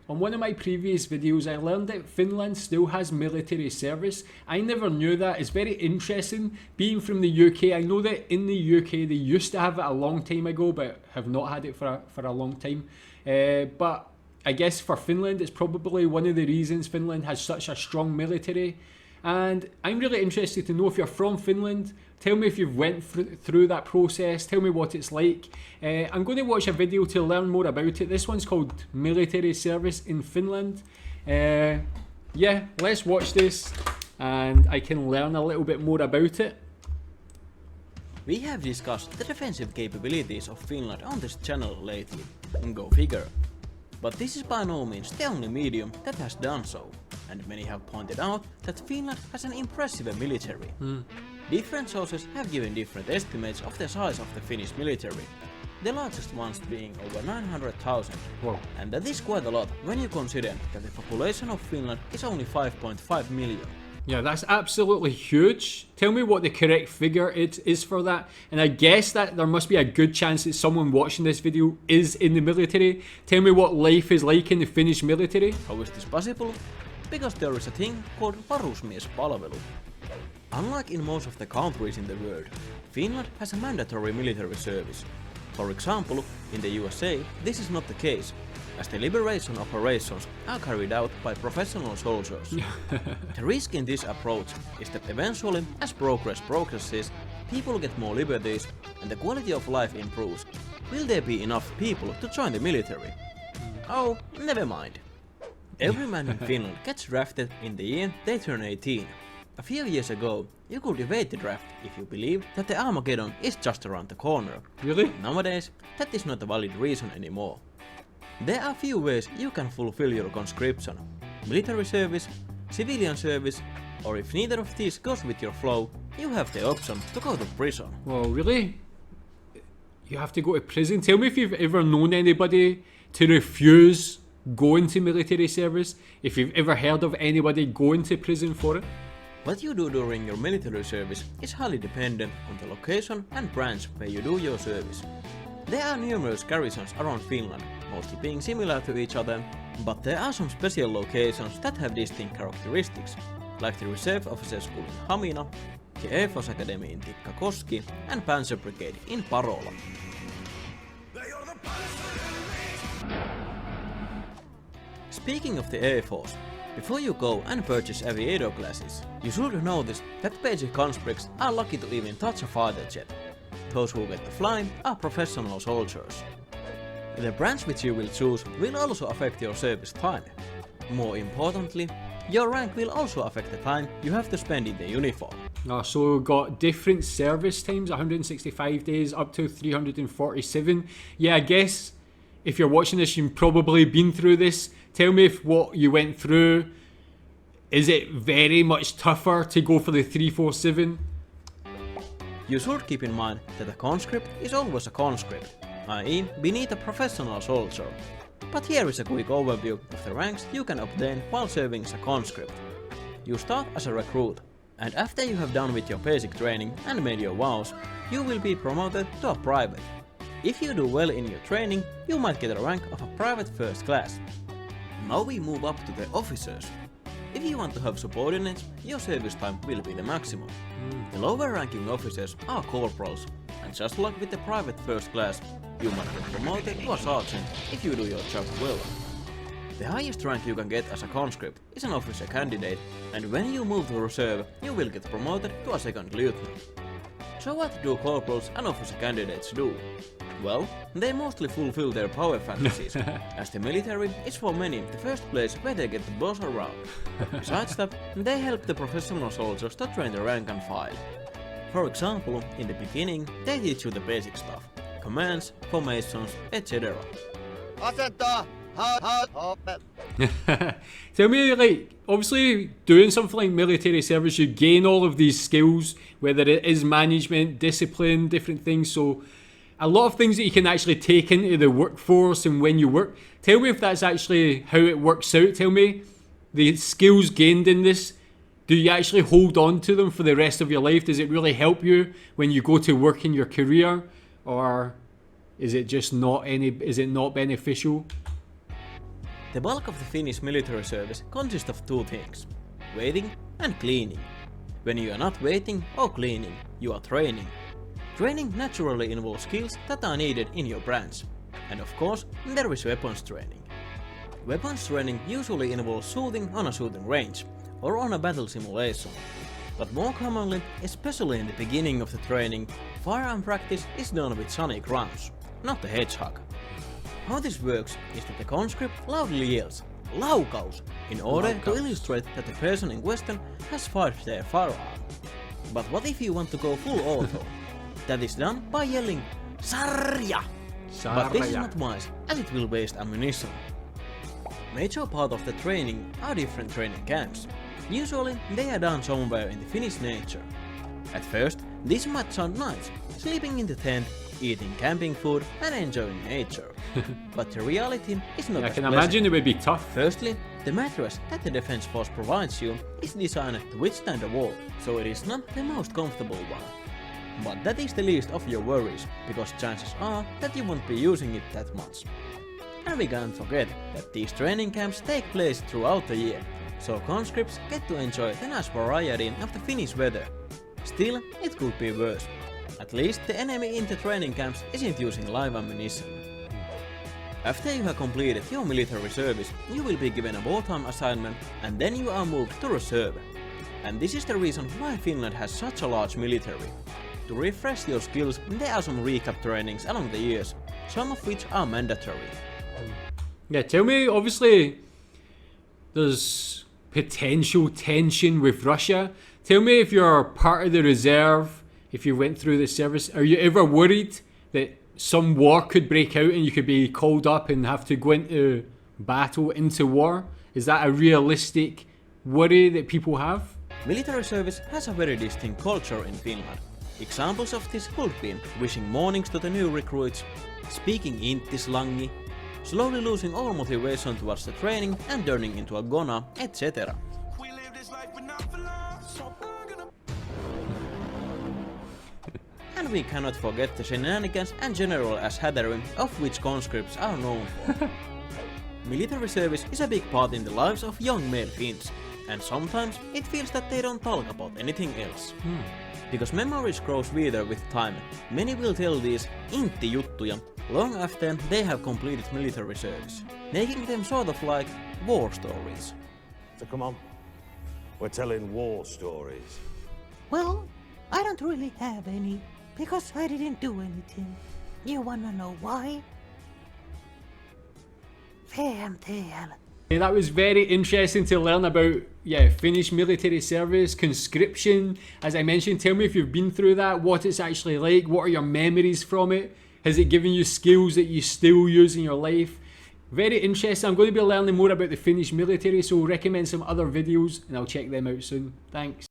On one of my previous videos, I learned that Finland still has military service. I never knew that. It's very interesting. Being from the UK, I know that in the UK they used to have it a long time ago, but have not had it for a long time. But I guess for Finland, it's probably one of the reasons Finland has such a strong military. And I'm really interested to know if you're from Finland. Tell me if you've went through that process. Tell me what it's like. I'm going to watch a video to learn more about it. This one's called Military Service in Finland. Yeah, let's watch this and I can learn a little bit more about it. We have discussed the defensive capabilities of Finland on this channel lately. Go figure. But this is by no means the only medium that has done so. And many have pointed out that Finland has an impressive military. Different sources have given different estimates of the size of the Finnish military, the largest ones being over 900,000. Wow. And that is quite a lot when you consider that the population of Finland is only 5.5 million. Yeah, that's absolutely huge. Tell me what the correct figure is for that. And I guess that there must be a good chance that someone watching this video is in the military. Tell me what life is like in the Finnish military. How is this possible? Because there is a thing called varusmiespalvelu. Unlike in most of the countries in the world, Finland has a mandatory military service. For example, in the USA, this is not the case, as the liberation operations are carried out by professional soldiers. The risk in this approach is that eventually, as progress progresses, people get more liberties and the quality of life improves. Will there be enough people to join the military? Oh, never mind. Every man in Finland gets drafted in the year they turn 18. A few years ago, you could evade the draft if you believed that the Armageddon is just around the corner. Really? Nowadays, that is not a valid reason anymore. There are few ways you can fulfill your conscription: military service, civilian service, or if neither of these goes with your flow, you have the option to go to prison. Well, really? You have to go to prison? Tell me if you've ever known anybody to refuse going to military service, if you've ever heard of anybody going to prison for it. What you do during your military service is highly dependent on the location and branch where you do your service. There are numerous garrisons around Finland, mostly being similar to each other, but there are some special locations that have distinct characteristics, like the Reserve Officers School in Hamina, the Air Force Academy in Tikkakoski, and Panzer Brigade in Parola. Speaking of the Air Force, before you go and purchase aviator classes, you should notice that basic conscripts are lucky to even touch a fighter jet. Those who get to fly are professional soldiers. The branch which you will choose will also affect your service time. More importantly, your rank will also affect the time you have to spend in the uniform. So we've got different service times, 165 days up to 347. Yeah, I guess if you're watching this, you've probably been through this. Tell me if what you went through, is it very much tougher to go for the 347? You should keep in mind that a conscript is always a conscript, i.e. beneath a professional soldier. But here is a quick overview of the ranks you can obtain while serving as a conscript. You start as a recruit, and after you have done with your basic training and made your vows, you will be promoted to a private. If you do well in your training, you might get a rank of a private first class. Now we move up to the officers. If you want to have subordinates, your service time will be the maximum. The lower ranking officers are corporals, and just like with the private first class, you might get promoted to a sergeant if you do your job well. The highest rank you can get as a conscript is an officer candidate, and when you move to reserve, you will get promoted to a second lieutenant. So what do corporals and officer candidates do? Well, they mostly fulfill their power fantasies, as the military is for many the first place where they get the boss around. Besides that, they help the professional soldiers to train the rank and file. For example, in the beginning, they teach you the basic stuff, commands, formations, etc. Tell me, like, obviously doing something like military service, you gain all of these skills, whether it is management, discipline, different things, so a lot of things that you can actually take into the workforce and when you work. Tell me if that's actually how it works out. Tell me the skills gained in this, do you actually hold on to them for the rest of your life? Does it really help you when you go to work in your career, or is it just not beneficial? The bulk of the Finnish military service consists of two things: waiting and cleaning. When you are not waiting or cleaning, you are training. Training naturally involves skills that are needed in your branch. And of course, there is weapons training. Weapons training usually involves shooting on a shooting range, or on a battle simulation. But more commonly, especially in the beginning of the training, firearm practice is done with sonic rounds, not the hedgehog. How this works is that the conscript loudly yells "Laukaus" in order to illustrate that the person in question has fired their firearm. But what if you want to go full auto? That is done by yelling "Sarja!" But this is not wise, as it will waste ammunition. Major part of the training are different training camps. Usually they are done somewhere in the Finnish nature. At first, this might sound nice, sleeping in the tent, eating camping food and enjoying nature. But the reality is not I as can pleasant. imagine it would be tough. Firstly, the mattress that the defense force provides you is designed to withstand the war, so it is not the most comfortable one. But that is the least of your worries, because chances are that you won't be using it that much. And we can't forget that these training camps take place throughout the year, so conscripts get to enjoy the nice variety of the Finnish weather. Still, it could be worse. At least the enemy in the training camps isn't using live ammunition. After you have completed your military service, you will be given a wartime assignment and then you are moved to reserve. And this is the reason why Finland has such a large military. To refresh your skills, there are some recap trainings along the years, some of which are mandatory. Yeah, tell me, obviously, there's potential tension with Russia. Tell me if you're part of the reserve, if you went through the service, are you ever worried that some war could break out and you could be called up and have to go into battle, into war? Is that a realistic worry that people have? Military service has a very distinct culture in Finland. Examples of this could be wishing mornings to the new recruits, speaking intti-slangi, slowly losing all motivation towards the training and turning into a goner, etc. And we cannot forget the shenanigans and general ass-hattery of which conscripts are known for. Military service is a big part in the lives of young male Finns, and sometimes it feels that they don't talk about anything else. Because memories grow sweeter with time, many will tell these intti-juttuja long after they have completed military service, making them sort of like war stories. So come on, we're telling war stories. Well, I don't really have any, because I didn't do anything. You wanna know why? VMTL. Yeah, that was very interesting to learn about, Finnish military service, conscription. As I mentioned, tell me if you've been through that, what it's actually like, what are your memories from it? Has it given you skills that you still use in your life? Very interesting. I'm going to be learning more about the Finnish military, so recommend some other videos and I'll check them out soon. Thanks.